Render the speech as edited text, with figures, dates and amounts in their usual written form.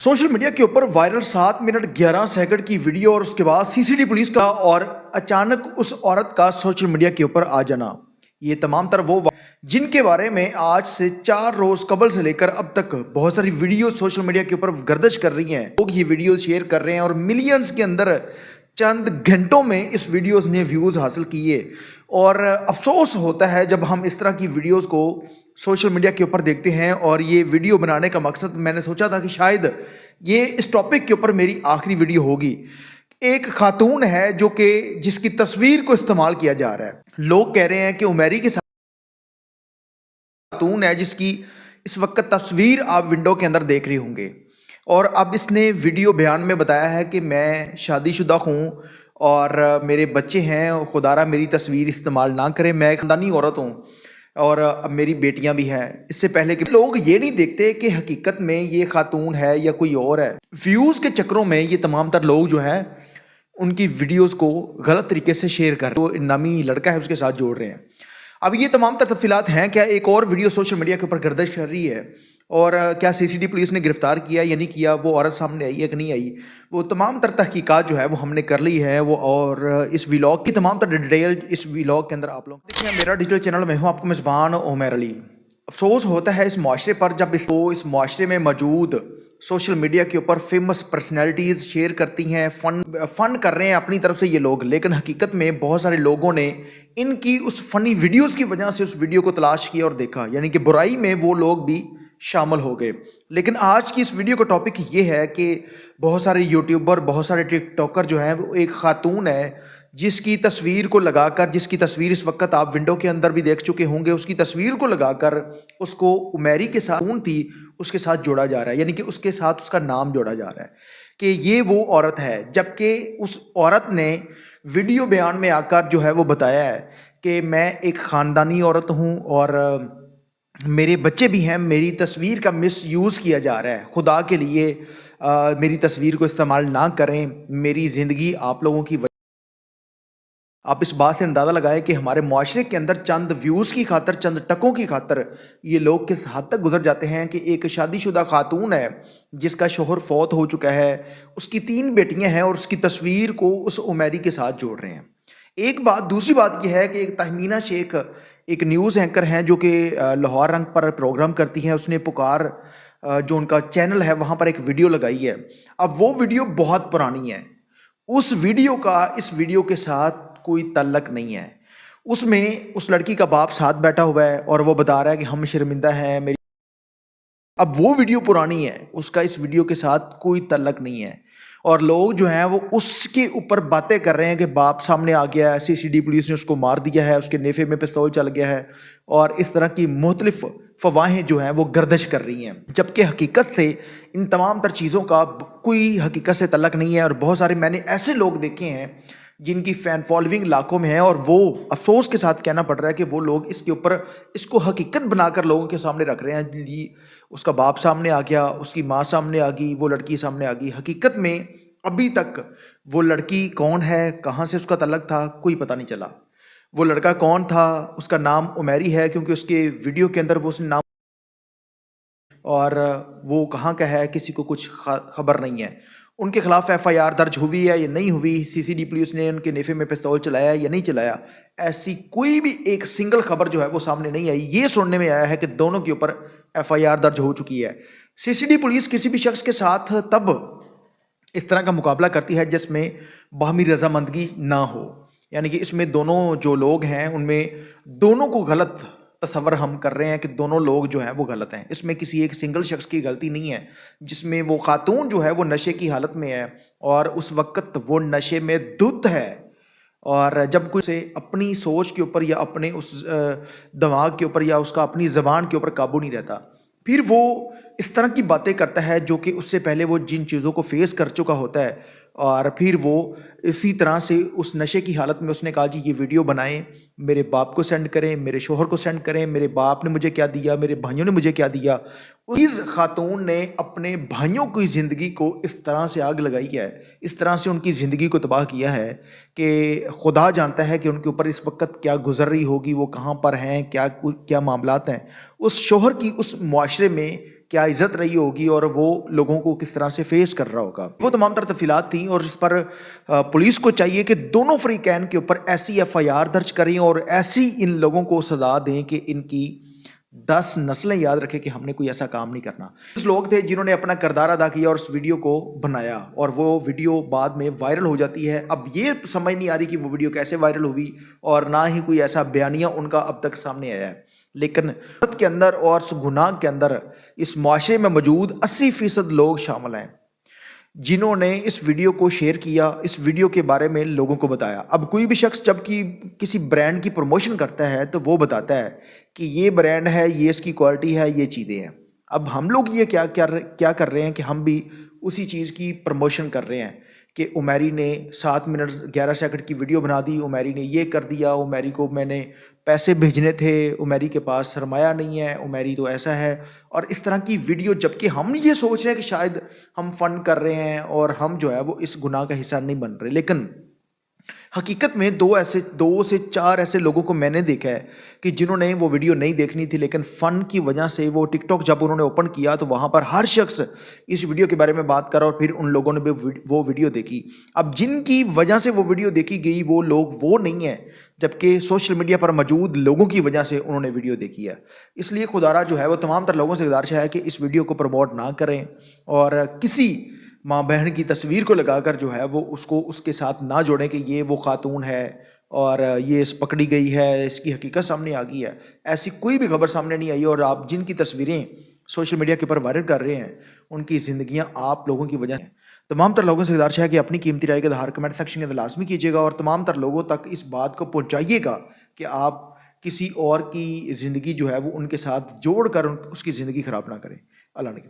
Social media के ऊपर viral 7 minute 11 second की वीडियो और उसके बाद सीसीटीवी पुलिस का और अचानक उस औरत का सोशल मीडिया के ऊपर आ जाना। ये तमाम तर वो जिनके बारे में आज से 4 रोज कबल से लेकर अब तक बहुत सारी वीडियो सोशल मीडिया के ऊपर गर्दिश कर रही हैं। लोग ये वीडियो शेयर कर रहे हैं और मिलियंस के अंदर चंद घंटों में इस वीडियोस ने व्यूज़ हासिल किए। और अफसोस होता है जब हम इस तरह की वीडियोस को सोशल मीडिया के ऊपर देखते हैं। और ये वीडियो बनाने का मकसद, मैंने सोचा था कि शायद ये इस टॉपिक के ऊपर मेरी आखिरी वीडियो होगी। एक खातून है जो कि जिसकी तस्वीर को इस्तेमाल किया जा रहा है। लोग कह रहे हैं कि उमेरी की खातून है जिसकी इस वक्त तस्वीर आप विंडो के अंदर देख रहे होंगे। और अब इसने वीडियो बयान में बताया है कि मैं शादीशुदा हूँ और मेरे बच्चे हैं, खुदारा मेरी तस्वीर इस्तेमाल ना करें, मैं एक खानदानी औरत हूँ और अब मेरी बेटियां भी हैं। इससे पहले कि लोग ये नहीं देखते कि हकीकत में ये खातून है या कोई और है। व्यूज़ के चक्करों में ये तमाम तर लोग जो हैं उनकी वीडियोस को गलत तरीके से शेयर कर रहे हैं, तो नामी लड़का है उसके साथ जोड़ रहे हैं। अब ये तमाम तर तफसीलात हैं। क्या एक और वीडियो सोशल मीडिया के ऊपर गर्दिश कर रही है और क्या सीसीटीवी पुलिस ने गिरफ्तार किया या नहीं किया, वो औरत सामने आई है कि नहीं आई, वो तमाम तर तहकीकात जो है वो हमने कर ली है। वो और इस व्लॉग की तमाम तर डिटेल इस व्लॉग के अंदर आप लोग देखिए। मेरा डिजिटल चैनल में हूँ, आपको मेज़बान उमैर अली। अफसोस होता है इस माशरे पर जब इस माशरे में मौजूद सोशल मीडिया के ऊपर फेमस पर्सनैलिटीज़ शेयर करती हैं, फ़न कर रहे हैं अपनी तरफ से ये लोग, लेकिन हकीकत में बहुत सारे लोगों ने इनकी उस फ़नी वीडियोज़ की वजह से उस वीडियो को तलाश किया और देखा, यानी कि बुराई में वो लोग भी शामिल हो गए। लेकिन आज की इस वीडियो का टॉपिक ये है कि बहुत सारे यूट्यूबर, बहुत सारे टिकटॉकर जो हैं वो एक खातून है जिसकी तस्वीर को लगाकर, जिसकी तस्वीर इस वक्त आप विंडो के अंदर भी देख चुके होंगे, उसकी तस्वीर को लगाकर उसको उमेरी के साथ थी उसके साथ जोड़ा जा रहा है, यानी कि उसके साथ उसका नाम जोड़ा जा रहा है कि ये वो औरत है। जबकि उस औरत ने वीडियो बयान में आकर जो है वो बताया है कि मैं एक ख़ानदानी औरत हूँ और मेरे बच्चे भी हैं, मेरी तस्वीर का मिसयूज़ किया जा रहा है। खुदा के लिए मेरी तस्वीर को इस्तेमाल ना करें, मेरी ज़िंदगी आप लोगों की आप इस बात से अंदाज़ा लगाएं कि हमारे माशरे के अंदर चंद व्यूज़ की खातर, चंद टकों की खातर ये लोग किस हद तक गुजर जाते हैं कि एक शादीशुदा खातून है जिसका शोहर फौत हो चुका है, उसकी 3 बेटियां हैं और उसकी तस्वीर को उस उमेरी के साथ जोड़ रहे हैं। एक बात, दूसरी बात यह है कि एक तहमीना शेख एक न्यूज़ एंकर हैं जो कि लाहौर रंग पर प्रोग्राम करती हैं। उसने पुकार जो उनका चैनल है वहाँ पर एक वीडियो लगाई है। अब वो वीडियो बहुत पुरानी है, उस वीडियो का इस वीडियो के साथ कोई तल्लक नहीं है। उसमें उस लड़की का बाप साथ बैठा हुआ है और वो बता रहा है कि हम शर्मिंदा हैं मेरी। अब वो वीडियो पुरानी है, उसका इस वीडियो के साथ कोई तल्लक नहीं है और लोग जो हैं वो उसके ऊपर बातें कर रहे हैं कि बाप सामने आ गया है, सीसीटीवी पुलिस ने उसको मार दिया है, उसके नेफे में पिस्तौल चल गया है और इस तरह की मुख्तलिफ फवाहें जो हैं वो गर्दिश कर रही हैं। जबकि हकीकत से इन तमाम तर चीज़ों का कोई हकीकत से तल्लक नहीं है। और बहुत सारे मैंने ऐसे लोग देखे हैं जिनकी फ़ैन फॉलोइंग लाखों में है और वो अफसोस के साथ कहना पड़ रहा है कि वो लोग इसके ऊपर इसको हकीकत बनाकर लोगों के सामने रख रहे हैं। उसका बाप सामने आ गया, उसकी माँ सामने आ गई, वो लड़की सामने आ गई। हकीकत में अभी तक वो लड़की कौन है, कहाँ से उसका तल्लक था, कोई पता नहीं चला। वो लड़का कौन था, उसका नाम उमेरी है क्योंकि उसके वीडियो के अंदर वो उसने नाम, और वो कहाँ का है किसी को कुछ खबर नहीं है। उनके खिलाफ एफआईआर दर्ज हुई है या नहीं हुई, सीसीटीवी पुलिस ने उनके नेफे में पिस्तौल चलाया या नहीं चलाया, ऐसी कोई भी एक सिंगल खबर जो है वो सामने नहीं आई। ये सुनने में आया है कि दोनों के ऊपर एफआईआर दर्ज हो चुकी है। सीसीटीवी पुलिस किसी भी शख्स के साथ तब इस तरह का मुकाबला करती है जिसमें बाहमी रजामंदगी ना हो, यानी कि इसमें दोनों जो लोग हैं उनमें दोनों को गलत तस्वर हम कर रहे हैं कि दोनों लोग जो हैं वो गलत हैं। इसमें किसी एक सिंगल शख्स की गलती नहीं है, जिसमें वो खातून जो है वो नशे की हालत में है और उस वक्त वो नशे में धुत है। और जब कोई से अपनी सोच के ऊपर या अपने उस दिमाग के ऊपर या उसका अपनी ज़बान के ऊपर काबू नहीं रहता, फिर वो इस तरह की बातें करता है जो कि उससे पहले वो जिन चीज़ों को फेस कर चुका होता है। और फिर वो इसी तरह से उस नशे की हालत में उसने कहा जी ये वीडियो बनाएं, मेरे बाप को सेंड करें, मेरे शोहर को सेंड करें, मेरे बाप ने मुझे क्या दिया, मेरे भाइयों ने मुझे क्या दिया। इस खातून ने अपने भाइयों की ज़िंदगी को इस तरह से आग लगाई है, इस तरह से उनकी ज़िंदगी को तबाह किया है कि खुदा जानता है कि उनके ऊपर इस वक्त क्या गुजर रही होगी, वो कहाँ पर हैं, क्या क्या मामलात हैं। उस शोहर की उस मुआशरे में کیا عزت رہی ہوگی اور وہ لوگوں کو کس طرح سے فیس کر رہا ہوگا. وہ تمام تر تفصیلات تھیں اور اس پر پولیس کو چاہیے کہ دونوں فریقین کے اوپر ایسی FIR درج کریں اور ایسی ان لوگوں کو سزا دیں کہ ان کی 10 نسلیں یاد رکھے کہ ہم نے کوئی ایسا کام نہیں کرنا. کچھ لوگ تھے جنہوں نے اپنا کردار ادا کیا اور اس ویڈیو کو بنایا اور وہ ویڈیو بعد میں وائرل ہو جاتی ہے. اب یہ سمجھ نہیں آ رہی کہ وہ ویڈیو کیسے وائرل ہوئی اور نہ ہی کوئی ایسا بیانیہ ان کا اب تک سامنے آیا ہے. لیکن کے اندر اور اس گناہ کے اندر اس معاشرے میں موجود 80% لوگ شامل ہیں جنہوں نے اس ویڈیو کو شیئر کیا، اس ویڈیو کے بارے میں لوگوں کو بتایا. اب کوئی بھی شخص جب کہ کسی برانڈ کی پروموشن کرتا ہے تو وہ بتاتا ہے کہ یہ برانڈ ہے، یہ اس کی کوالٹی ہے، یہ چیزیں ہیں. اب ہم لوگ یہ کیا کر رہے ہیں کہ ہم بھی اسی چیز کی پروموشن کر رہے ہیں کہ عمیری نے 7 منٹ 11 سیکنڈ کی ویڈیو بنا دی، عمیری نے یہ کر دیا، عمیری کو میں نے پیسے بھیجنے تھے، عمیری کے پاس سرمایہ نہیں ہے، عمیری تو ایسا ہے. اور اس طرح کی ویڈیو، جبکہ ہم یہ سوچ رہے ہیں کہ شاید ہم فن کر رہے ہیں اور ہم جو ہے وہ اس گناہ کا حصہ نہیں بن رہے. لیکن حقیقت میں 2 سے 4 ایسے لوگوں کو میں نے دیکھا ہے کہ جنہوں نے وہ ویڈیو نہیں دیکھنی تھی، لیکن فن کی وجہ سے وہ ٹک ٹاک جب انہوں نے اوپن کیا تو وہاں پر ہر شخص اس ویڈیو کے بارے میں بات کر رہا اور پھر ان لوگوں نے بھی وہ ویڈیو دیکھی. اب جن کی وجہ سے وہ ویڈیو دیکھی گئی وہ لوگ وہ نہیں ہیں، جبکہ سوشل میڈیا پر موجود لوگوں کی وجہ سے انہوں نے ویڈیو دیکھی ہے. اس لیے خدا جو ہے وہ تمام تر لوگوں سے گزارش ہے کہ اس ویڈیو کو پروموٹ نہ کریں اور کسی ماں بہن کی تصویر کو لگا کر جو ہے وہ اس کو اس کے ساتھ نہ جوڑیں کہ یہ وہ خاتون ہے اور یہ اس پکڑی گئی ہے، اس کی حقیقت سامنے آ گئی ہے. ایسی کوئی بھی خبر سامنے نہیں آئی اور آپ جن کی تصویریں سوشل میڈیا کے اوپر وائرل کر رہے ہیں ان کی زندگیاں آپ لوگوں کی وجہ سے. تمام تر لوگوں سے گزارش ہے کہ اپنی قیمتی رائے کا اظہار کمنٹ سیکشن کے اندر لازمی کیجیے گا اور تمام تر لوگوں تک اس بات کو پہنچائیے گا کہ آپ کسی اور کی زندگی جو ہے وہ ان کے ساتھ جوڑ کر اس کی زندگی خراب نہ کریں. اللہ نے